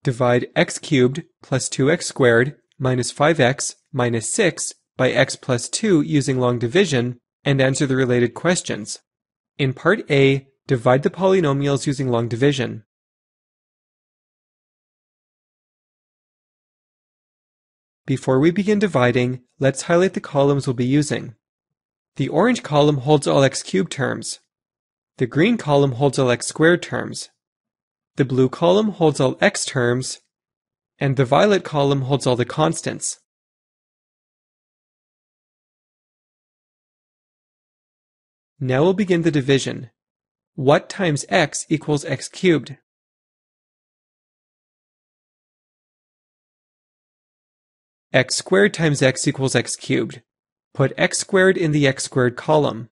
divide x cubed plus 2x squared minus 5x minus 6 by x plus 2 using long division, and answer the related questions. In Part A, divide the polynomials using long division. Before we begin dividing, let's highlight the columns we'll be using. The orange column holds all x cubed terms. The green column holds all x squared terms. The blue column holds all x terms, and the violet column holds all the constants. Now we'll begin the division. What times x equals x cubed? X squared times x equals x cubed. Put x squared in the x squared column.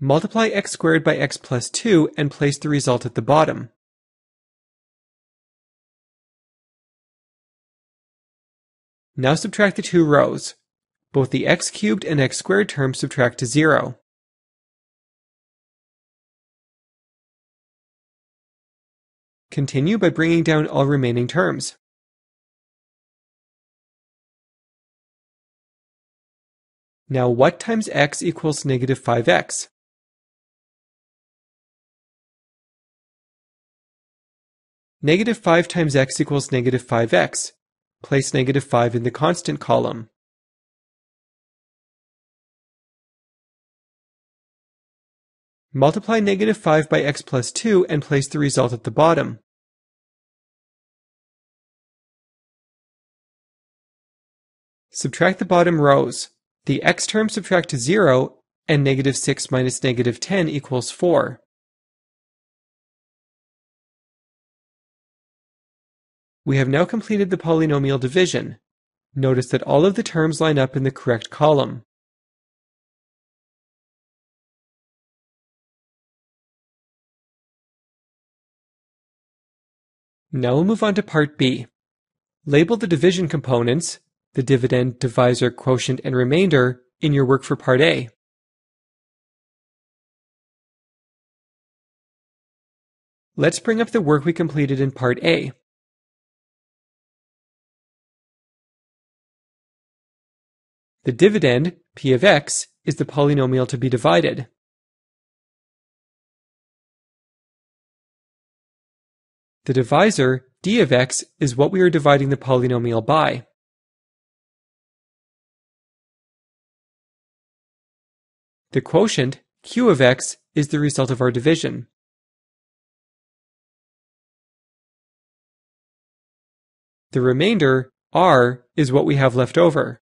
Multiply x squared by x plus 2 and place the result at the bottom. Now subtract the two rows. Both the x cubed and x squared terms subtract to 0. Continue by bringing down all remaining terms. Now what times x equals negative 5x? Negative 5 times x equals negative 5x. Place negative 5 in the constant column. Multiply negative 5 by x plus 2 and place the result at the bottom. Subtract the bottom rows. The x terms subtract to 0, and negative 6 minus negative 10 equals 4. We have now completed the polynomial division. Notice that all of the terms line up in the correct column. Now we'll move on to Part B. Label the division components, the dividend, divisor, quotient, and remainder, in your work for Part A. Let's bring up the work we completed in Part A. The dividend, p of x, is the polynomial to be divided. The divisor, d of x, is what we are dividing the polynomial by. The quotient, q of x, is the result of our division. The remainder, r, is what we have left over.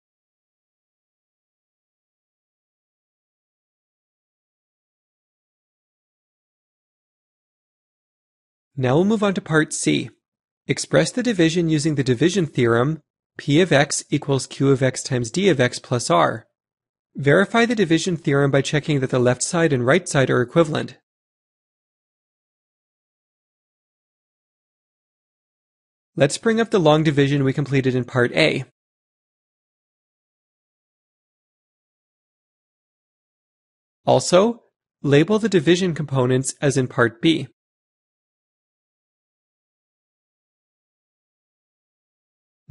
Now we'll move on to Part C. Express the division using the division theorem, p of x equals q of x times d of x plus r. Verify the division theorem by checking that the left side and right side are equivalent. Let's bring up the long division we completed in Part A. Also, label the division components as in Part B.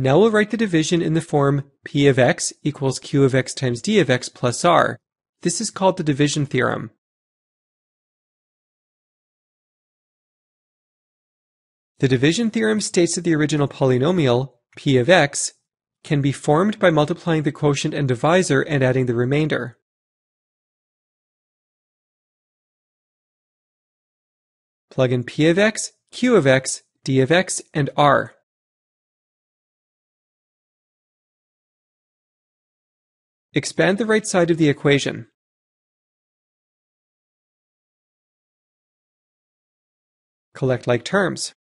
Now we'll write the division in the form p of x equals q of x times d of x plus r. This is called the division theorem. The division theorem states that the original polynomial, p of x, can be formed by multiplying the quotient and divisor and adding the remainder. Plug in p of x, q of x, d of x, and r. Expand the right side of the equation. Collect like terms.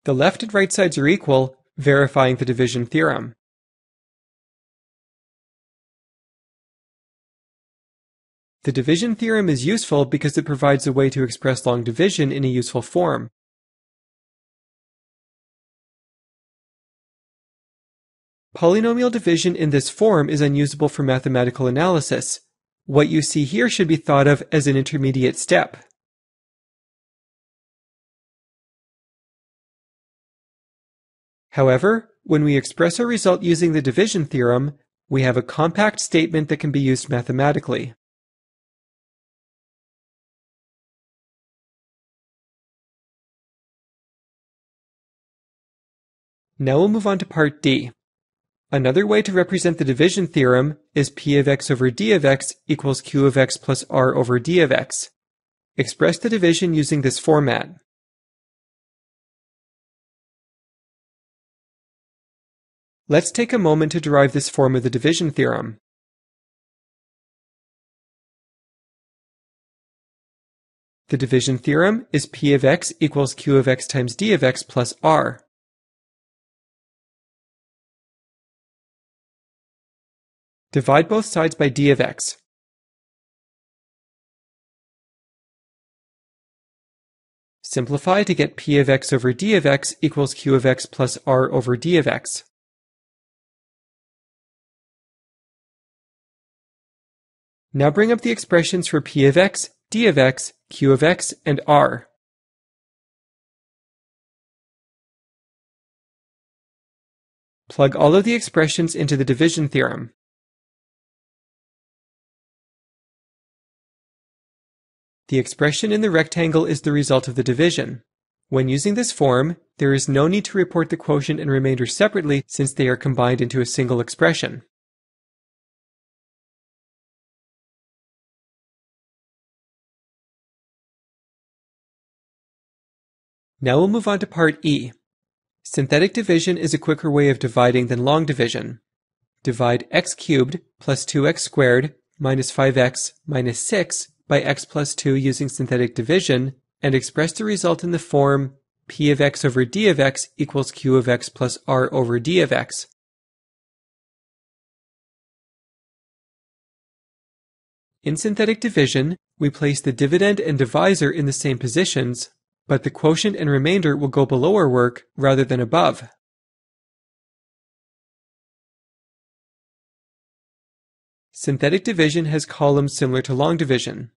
The left and right sides are equal, verifying the division theorem. The division theorem is useful because it provides a way to express long division in a useful form. Polynomial division in this form is unusable for mathematical analysis. What you see here should be thought of as an intermediate step. However, when we express our result using the division theorem, we have a compact statement that can be used mathematically. Now we'll move on to part D. Another way to represent the division theorem is P of x over d of x equals Q of x plus R over d of x. Express the division using this format. Let's take a moment to derive this form of the division theorem. The division theorem is P of x equals Q of x times d of x plus R. Divide both sides by d of x. Simplify to get P of x over d of x equals Q of x plus R over d of x. Now bring up the expressions for P of x, d of x, Q of x, and R. Plug all of the expressions into the division theorem. The expression in the rectangle is the result of the division. When using this form, there is no need to report the quotient and remainder separately since they are combined into a single expression. Now we'll move on to part E. Synthetic division is a quicker way of dividing than long division. Divide x cubed plus 2x squared minus 5x minus 6 by x plus 2 using synthetic division, and express the result in the form P of x over d of x equals Q of x plus R over d of x. In synthetic division, we place the dividend and divisor in the same positions, but the quotient and remainder will go below our work rather than above. Synthetic division has columns similar to long division.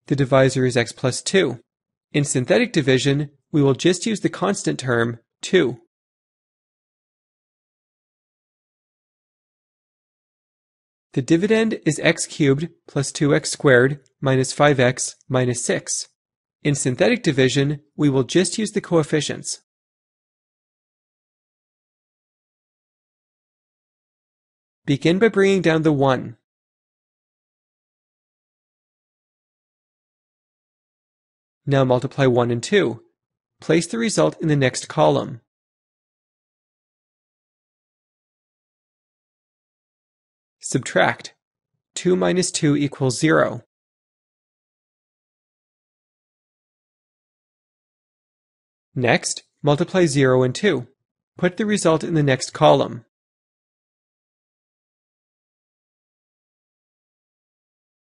The divisor is x plus 2. In synthetic division, we will just use the constant term, 2. The dividend is x cubed plus 2x squared minus 5x minus 6. In synthetic division, we will just use the coefficients. Begin by bringing down the 1. Now multiply 1 and 2. Place the result in the next column. Subtract. 2 minus 2 equals 0. Next, multiply 0 and 2. Put the result in the next column.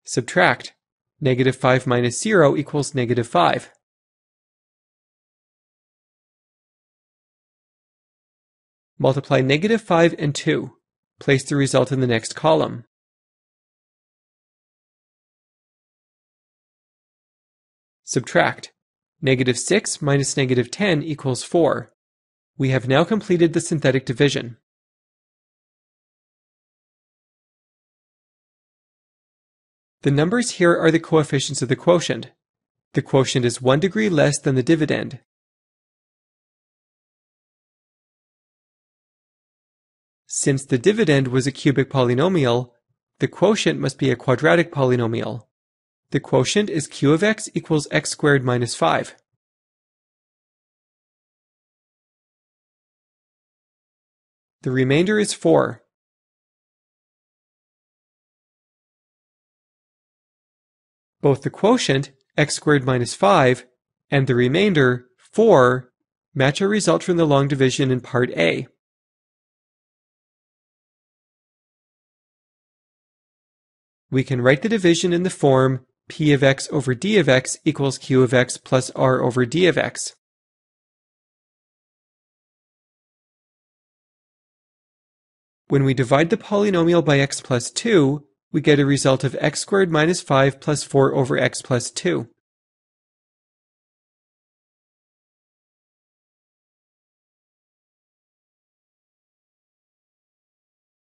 Subtract. Negative 5 minus 0 equals negative 5. Multiply negative 5 and 2. Place the result in the next column. Subtract. Negative 6 minus negative 10 equals 4. We have now completed the synthetic division. The numbers here are the coefficients of the quotient. The quotient is 1 degree less than the dividend. Since the dividend was a cubic polynomial, the quotient must be a quadratic polynomial. The quotient is Q of x equals x squared minus 5. The remainder is 4. Both the quotient, x squared minus 5, and the remainder, 4, match our result from the long division in part A. We can write the division in the form P of x over d of x equals Q of x plus R over d of x. When we divide the polynomial by x plus 2, we get a result of x squared minus 5 plus 4 over x plus 2.